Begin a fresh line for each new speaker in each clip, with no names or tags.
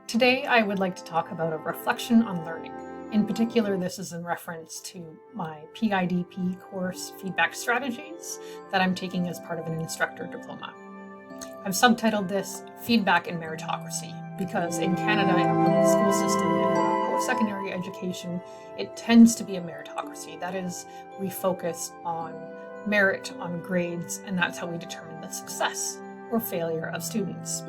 Today, I would like to talk about a reflection on learning. In particular, this is in reference to my PIDP course, Feedback Strategies, that I'm taking as part of an instructor diploma. I've subtitled this Feedback in Meritocracy because in Canada, in our public school system and in our post-secondary education, it tends to be a meritocracy. That is, we focus on merit, on grades, and that's how we determine the success or failure of students.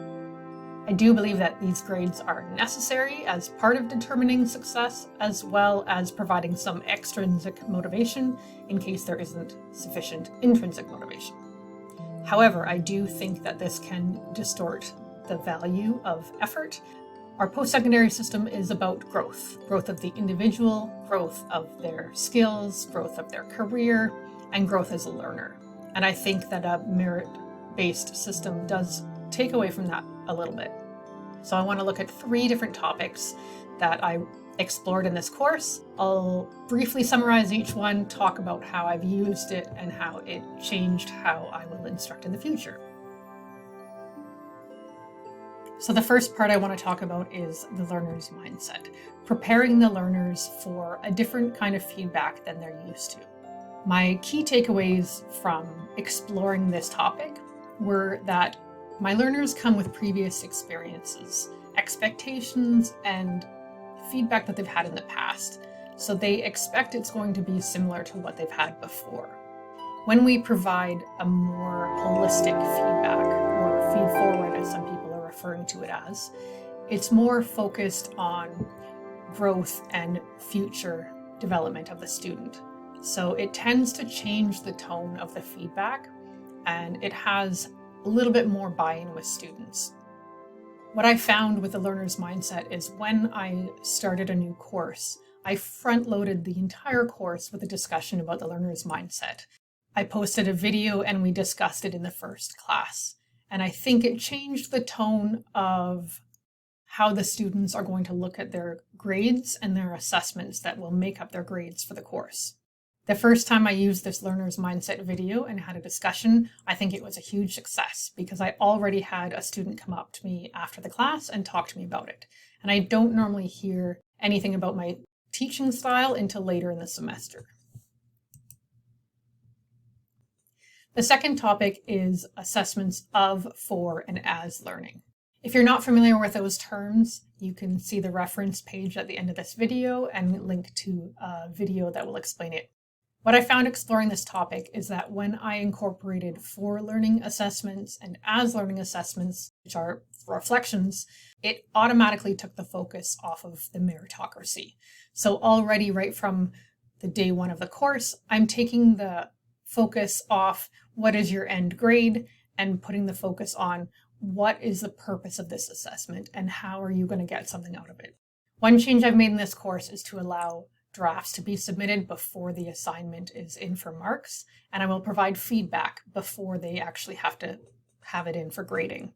I do believe that these grades are necessary as part of determining success, as well as providing some extrinsic motivation in case there isn't sufficient intrinsic motivation. However, I do think that this can distort the value of effort. Our post-secondary system is about growth of the individual, growth of their skills, growth of their career, and growth as a learner. And I think that a merit-based system does take away from that a little bit. So I want to look at 3 different topics that I explored in this course. I'll briefly summarize each one, talk about how I've used it and how it changed how I will instruct in the future. So the first part I want to talk about is the learner's mindset, preparing the learners for a different kind of feedback than they're used to. My key takeaways from exploring this topic were that my learners come with previous experiences, expectations, and feedback that they've had in the past. So they expect it's going to be similar to what they've had before. When we provide a more holistic feedback, or feed forward as some people are referring to it as, it's more focused on growth and future development of the student. So it tends to change the tone of the feedback, and it has a little bit more buy-in with students. What I found with the learner's mindset is when I started a new course, I front-loaded the entire course with a discussion about the learner's mindset. I posted a video and we discussed it in the first class. And I think it changed the tone of how the students are going to look at their grades and their assessments that will make up their grades for the course. The first time I used this learner's mindset video and had a discussion, I think it was a huge success because I already had a student come up to me after the class and talk to me about it. And I don't normally hear anything about my teaching style until later in the semester. The second topic is assessments of, for, and as learning. If you're not familiar with those terms, you can see the reference page at the end of this video and link to a video that will explain it. What I found exploring this topic is that when I incorporated for learning assessments and as learning assessments, which are reflections, it automatically took the focus off of the meritocracy. So already right from the day 1 of the course, I'm taking the focus off what is your end grade and putting the focus on what is the purpose of this assessment and how are you going to get something out of it. One change I've made in this course is to allow drafts to be submitted before the assignment is in for marks, and I will provide feedback before they actually have to have it in for grading.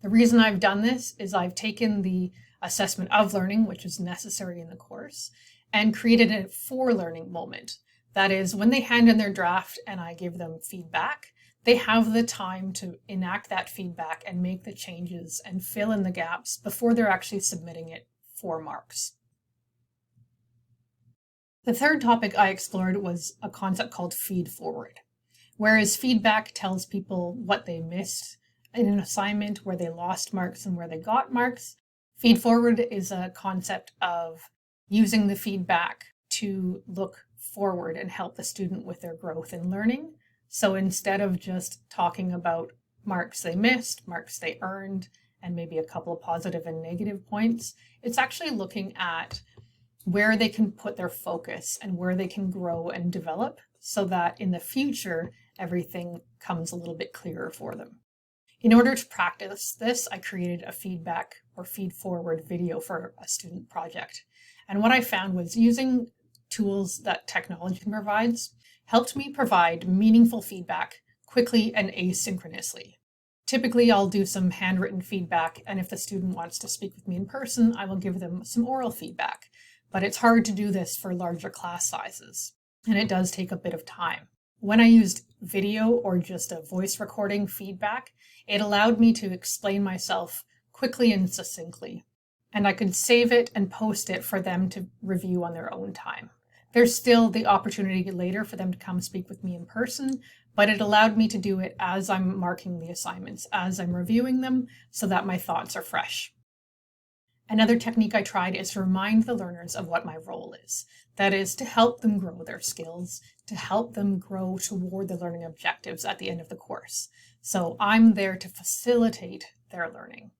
The reason I've done this is I've taken the assessment of learning, which is necessary in the course, and created a for learning moment. That is, when they hand in their draft and I give them feedback, they have the time to enact that feedback and make the changes and fill in the gaps before they're actually submitting it for marks. The third topic I explored was a concept called feed forward. Whereas feedback tells people what they missed in an assignment, where they lost marks and where they got marks, feed forward is a concept of using the feedback to look forward and help the student with their growth and learning. So instead of just talking about marks they missed, marks they earned, and maybe a couple of positive and negative points, it's actually looking at where they can put their focus and where they can grow and develop so that in the future, everything comes a little bit clearer for them. In order to practice this, I created a feedback or feed forward video for a student project. And what I found was using tools that technology provides helped me provide meaningful feedback quickly and asynchronously. Typically, I'll do some handwritten feedback, and if the student wants to speak with me in person, I will give them some oral feedback. But it's hard to do this for larger class sizes, and it does take a bit of time. When I used video or just a voice recording feedback, it allowed me to explain myself quickly and succinctly. and I could save it and post it for them to review on their own time. There's still the opportunity later for them to come speak with me in person, but it allowed me to do it as I'm marking the assignments, as I'm reviewing them, so that my thoughts are fresh. Another technique I tried is to remind the learners of what my role is. That is to help them grow their skills, to help them grow toward the learning objectives at the end of the course. So I'm there to facilitate their learning.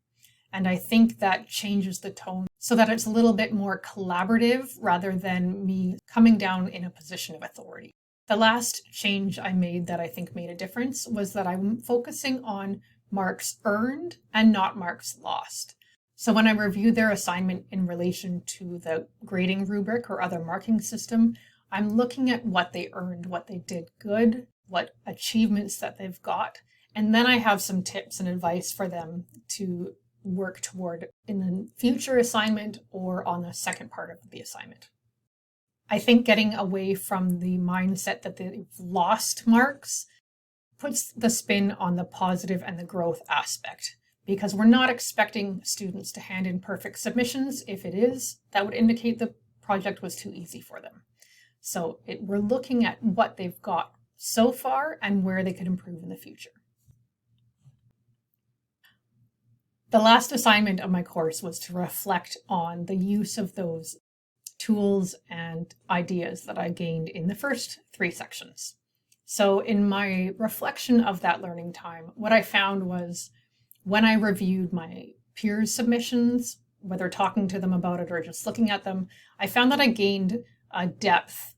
And I think that changes the tone so that it's a little bit more collaborative rather than me coming down in a position of authority. The last change I made that I think made a difference was that I'm focusing on marks earned and not marks lost. So when I review their assignment in relation to the grading rubric or other marking system, I'm looking at what they earned, what they did good, what achievements that they've got, and then I have some tips and advice for them to work toward in the future assignment or on the second part of the assignment. I think getting away from the mindset that they've lost marks puts the spin on the positive and the growth aspect, because we're not expecting students to hand in perfect submissions. If it is, that would indicate the project was too easy for them. So we're looking at what they've got so far and where they could improve in the future. The last assignment of my course was to reflect on the use of those tools and ideas that I gained in the first 3 sections. So in my reflection of that learning time, what I found was when I reviewed my peers' submissions, whether talking to them about it or just looking at them, I found that I gained a depth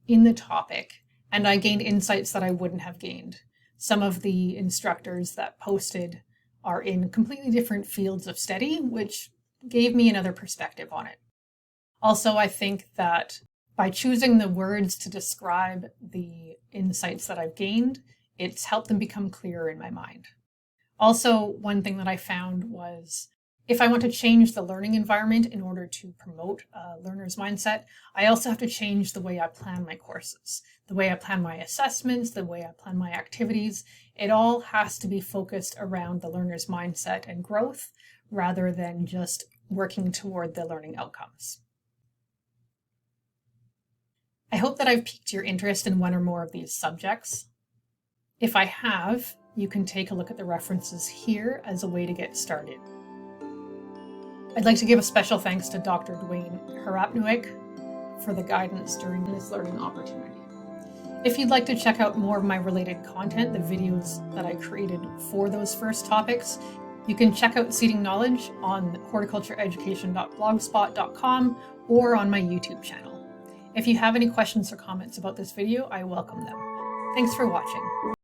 in the topic and I gained insights that I wouldn't have gained. Some of the instructors that posted are in completely different fields of study, which gave me another perspective on it. Also, I think that by choosing the words to describe the insights that I've gained, it's helped them become clearer in my mind. Also, one thing that I found was if I want to change the learning environment in order to promote a learner's mindset, I also have to change the way I plan my courses, the way I plan my assessments, the way I plan my activities. It all has to be focused around the learner's mindset and growth rather than just working toward the learning outcomes. I hope that I've piqued your interest in one or more of these subjects. If I have, you can take a look at the references here as a way to get started. I'd like to give a special thanks to Dr. Dwayne Harapnuik for the guidance during this learning opportunity. If you'd like to check out more of my related content, the videos that I created for those first topics, you can check out Seeding Knowledge on horticultureeducation.blogspot.com or on my YouTube channel. If you have any questions or comments about this video, I welcome them. Thanks for watching.